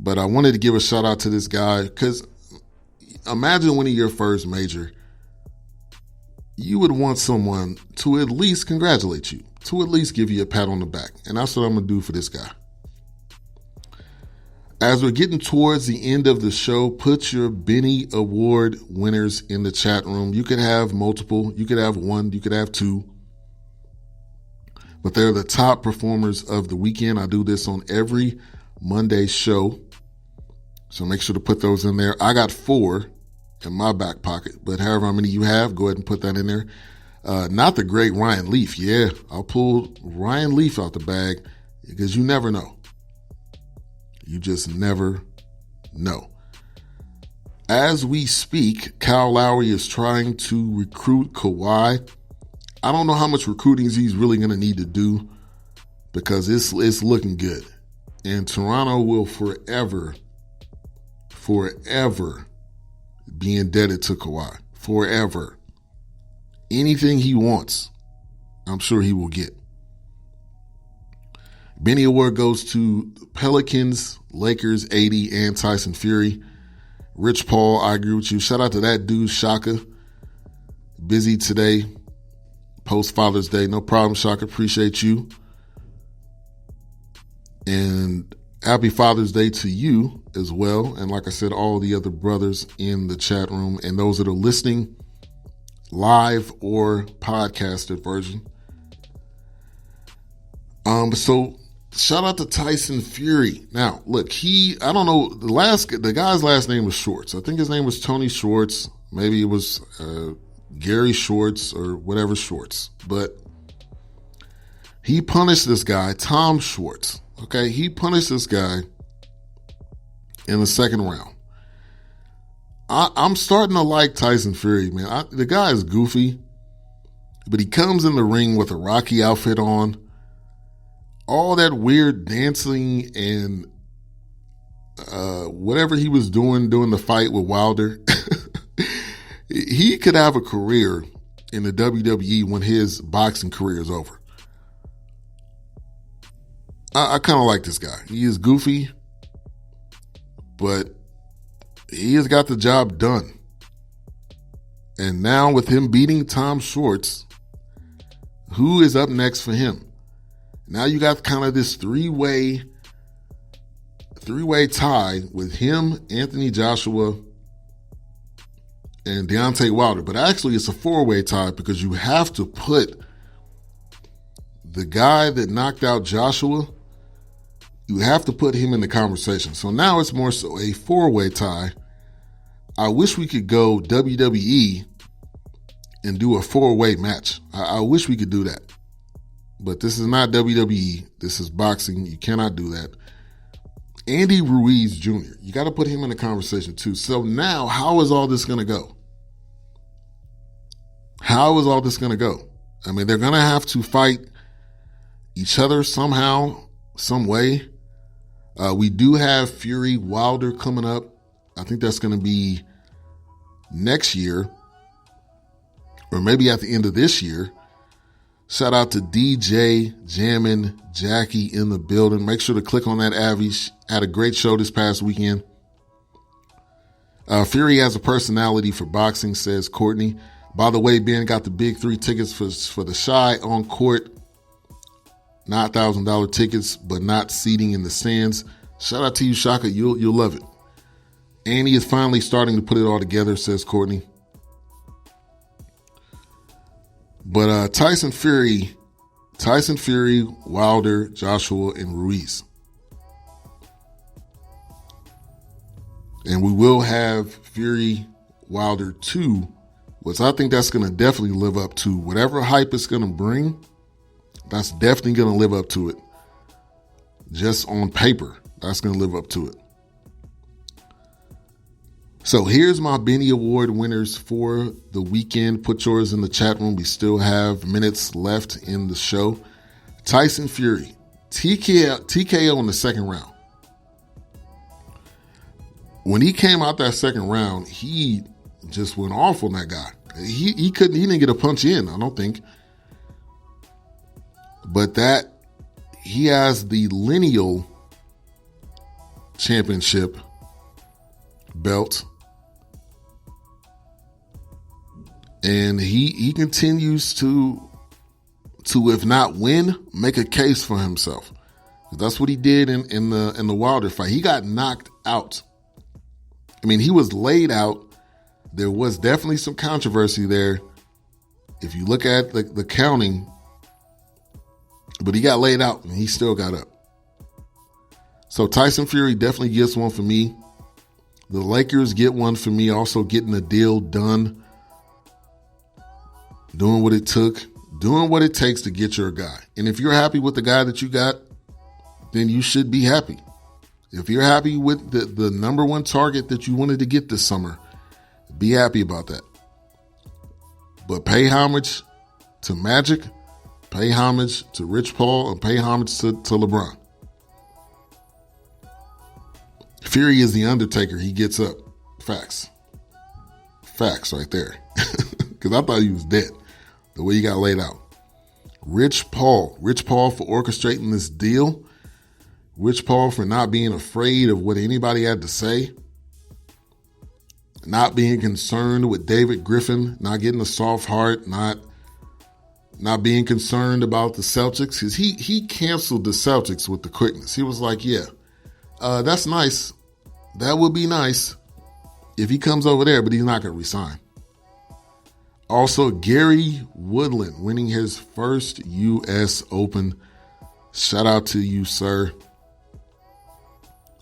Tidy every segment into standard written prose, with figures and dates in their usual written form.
But I wanted to give a shout out to this guy because imagine winning your first major. You would want someone to at least congratulate you, to at least give you a pat on the back. And that's what I'm going to do for this guy. As we're getting towards the end of the show, put your Benny Award winners in the chat room. You could have multiple. You could have one. You could have two. But they're the top performers of the weekend. I do this on every Monday show. So make sure to put those in there. I got 4 in my back pocket. But however many you have, go ahead and put that in there. Not the great Ryan Leaf. Yeah, I'll pull Ryan Leaf out the bag because you never know. You just never know. As we speak, Kyle Lowry is trying to recruit Kawhi. I don't know how much recruiting he's really going to need to do because it's looking good. And Toronto will forever be indebted to Kawhi. Forever. Anything he wants, I'm sure he will get. Benny Award goes to Pelicans, Lakers, 80, and Tyson Fury. Rich Paul, I agree with you. Shout out to that dude, Shaka. Busy today, post Father's Day. No problem, Shaka. Appreciate you. And happy Father's Day to you as well. And like I said, all the other brothers in the chat room and those that are listening live or podcasted version. So shout out to Tyson Fury. Now, look, I don't know, the guy's last name was Schwartz. I think his name was Tony Schwartz. Maybe it was Gary Schwartz or whatever Schwartz. But he punished this guy, Tom Schwartz. Okay, he punished this guy in the second round. I'm starting to like Tyson Fury, man. The guy is goofy, but he comes in the ring with a Rocky outfit on. All that weird dancing and whatever he was doing during the fight with Wilder. He could have a career in the WWE when his boxing career is over. I kind of like this guy. He is goofy, but he has got the job done. And now with him beating Tom Schwartz, who is up next for him? Now you got kind of this three-way tie with him, Anthony Joshua, and Deontay Wilder. But actually it's a 4-way tie because you have to put the guy that knocked out Joshua, you have to put him in the conversation. So now it's more so a 4-way tie. I wish we could go WWE and do a 4-way match. I wish we could do that. But this is not WWE. This is boxing. You cannot do that. Andy Ruiz Jr., you got to put him in the conversation too. So now, how is all this going to go? How is all this going to go? I mean, they're going to have to fight each other somehow, some way. We do have Fury Wilder coming up. I think that's going to be next year or maybe at the end of this year. Shout out to DJ Jammin' Jackie in the building. Make sure to click on that, Avi. Had a great show this past weekend. Fury has a personality for boxing, says Courtney. By the way, Ben got the big 3 tickets for the Shy on court. Not $1,000 tickets, but not seating in the stands. Shout out to you, Shaka. You'll love it. Annie is finally starting to put it all together, says Courtney. But Tyson Fury, Wilder, Joshua, and Ruiz. And we will have Fury Wilder 2, which I think that's going to definitely live up to whatever hype it's going to bring. That's definitely going to live up to it. Just on paper, that's going to live up to it. So here's my Benny Award winners for the weekend. Put yours in the chat room. We still have minutes left in the show. Tyson Fury, TKO in the second round. When he came out that second round, he just went off on that guy. He didn't get a punch in, I don't think. But he has the lineal championship belt. And he continues to if not win, make a case for himself. That's what he did in the Wilder fight. He got knocked out. I mean, he was laid out. There was definitely some controversy there. If you look at the counting, but he got laid out and he still got up. So Tyson Fury definitely gets one for me. The Lakers get one for me, also getting the deal done. Doing what it took, doing what it takes to get your guy. And if you're happy with the guy that you got, then you should be happy. If you're happy with the number one target that you wanted to get this summer, be happy about that. But pay homage to Magic, pay homage to Rich Paul, and pay homage to LeBron. Fury is the Undertaker. He gets up. Facts. Facts right there. Because I thought he was dead, the way he got laid out. Rich Paul for orchestrating this deal. Rich Paul for not being afraid of what anybody had to say. Not being concerned with David Griffin, not getting a soft heart, not being concerned about the Celtics. Because he canceled the Celtics with the quickness. He was like, yeah, that's nice. That would be nice if he comes over there, but he's not going to resign. Also, Gary Woodland winning his first U.S. Open. Shout out to you, sir.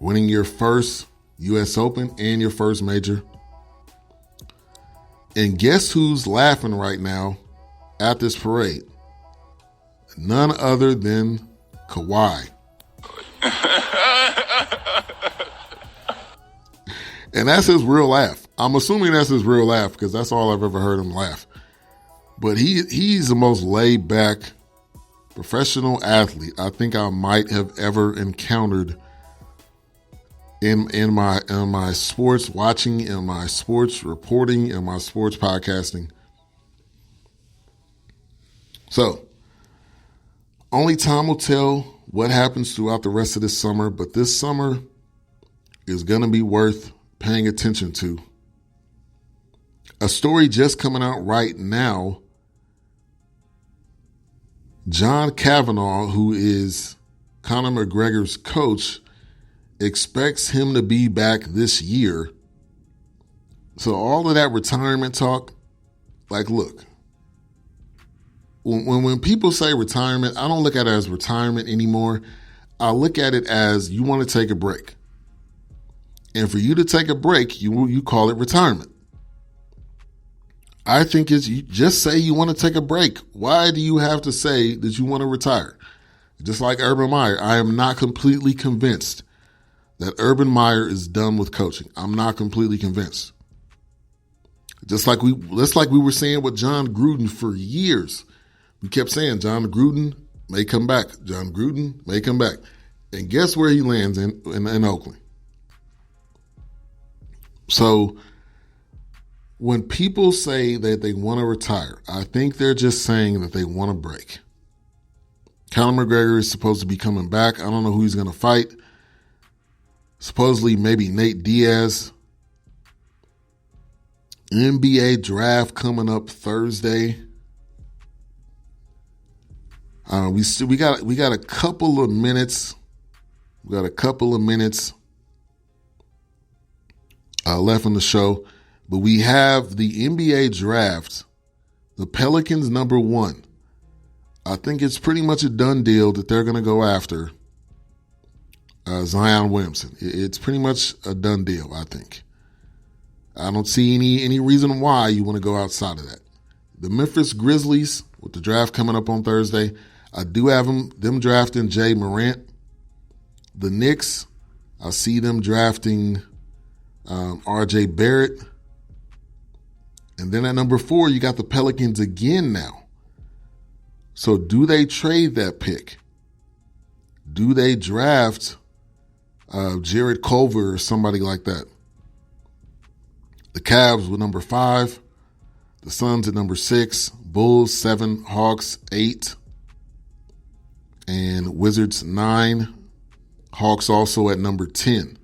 Winning your first U.S. Open and your first major. And guess who's laughing right now at this parade? None other than Kawhi. And that's his real laugh. I'm assuming that's his real laugh because that's all I've ever heard him laugh. But he's the most laid back professional athlete I think I might have ever encountered in my sports watching, in my sports reporting, in my sports podcasting. So, only time will tell what happens throughout the rest of this summer, but this summer is going to be worth paying attention to. A story just coming out right now. John Kavanagh, who is Conor McGregor's coach, expects him to be back this year. So all of that retirement talk, like, look, when people say retirement, I don't look at it as retirement anymore. I look at it as you want to take a break. And for you to take a break, you call it retirement. I think it's you just say you want to take a break. Why do you have to say that you want to retire? Just like Urban Meyer, I am not completely convinced that Urban Meyer is done with coaching. I'm not completely convinced. Just like we were saying with John Gruden for years. We kept saying John Gruden may come back. John Gruden may come back. And guess where he lands in Oakland? So when people say that they want to retire, I think they're just saying that they want a break. Conor McGregor is supposed to be coming back. I don't know who he's going to fight. Supposedly maybe Nate Diaz. NBA draft coming up Thursday. We got a couple of minutes. We got a couple of minutes left on the show, but we have the NBA draft. The Pelicans number 1. I think it's pretty much a done deal that they're going to go after Zion Williamson. It's pretty much a done deal, I think. I don't see any reason why you want to go outside of that. The Memphis Grizzlies, with the draft coming up on Thursday, I do have them drafting Jay Morant. The Knicks, I see them drafting RJ Barrett. And then at number 4, you got the Pelicans again now. So do they trade that pick? Do they draft Jared Culver or somebody like that? The Cavs with number 5. The Suns at number 6. Bulls 7. Hawks 8. And Wizards 9. Hawks also at number 10.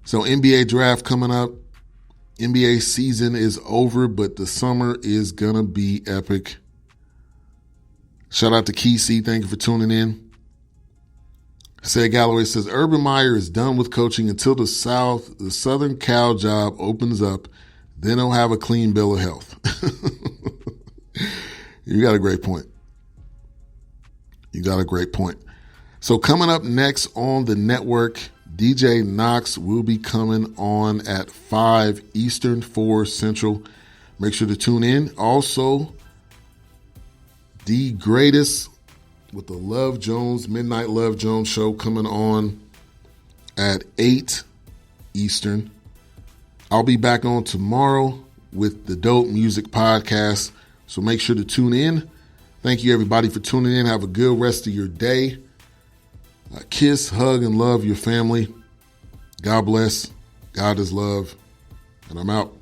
So NBA draft coming up. NBA season is over, but the summer is going to be epic. Shout out to Kesey. Thank you for tuning in. Said Galloway says, Urban Meyer is done with coaching until the Southern Cal job opens up. Then he'll have a clean bill of health. You got a great point. So coming up next on the network, DJ Knox will be coming on at 5 Eastern, 4 Central. Make sure to tune in. Also, The Greatest with the Love Jones, Midnight Love Jones show coming on at 8 Eastern. I'll be back on tomorrow with the Dope Music Podcast, so make sure to tune in. Thank you, everybody, for tuning in. Have a good rest of your day. Kiss, hug, and love your family. God bless. God is love. And I'm out.